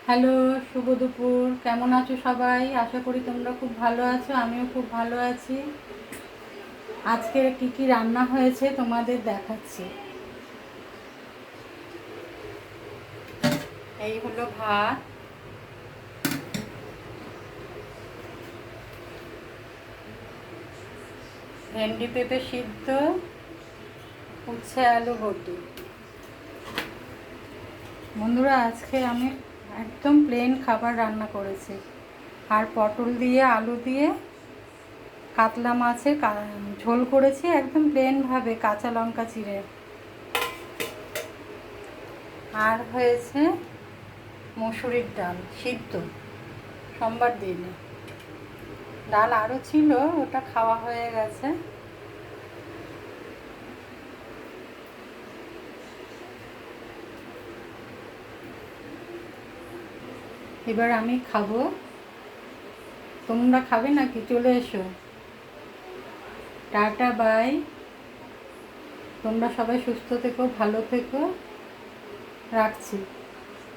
Hello, শুভ দুপুর। কেমন আছো সবাই? আশা করি তোমরা খুব ভালো আছো, আমিও খুব ভালো আছি। আজকে কি কি রান্না হয়েছে তোমাদের দেখাচ্ছি। এই হলো ভাত, ভেন্ডি পেঁপে সিদ্ধ, উচ্ছে আলু বটি। বন্ধুরা, আজকে আমি একদম প্লেন খাবার রান্না করেছি। আর পটল দিয়ে আলু দিয়ে কাতলা মাছের ঝোল করেছি একদম প্লেনভাবে, কাঁচা লঙ্কা চিড়ে। আর হয়েছে মসুরির ডাল সিদ্ধ, সোমবার দিনে। ডাল আরও ছিল, ওটা খাওয়া হয়ে গেছে। এবার আমি খাবো, তোমরা খাবে নাকি? চলে এসো। Tata, bye. তোমরা সবাই সুস্থ থেকো, ভালো থেকো, রাখছি।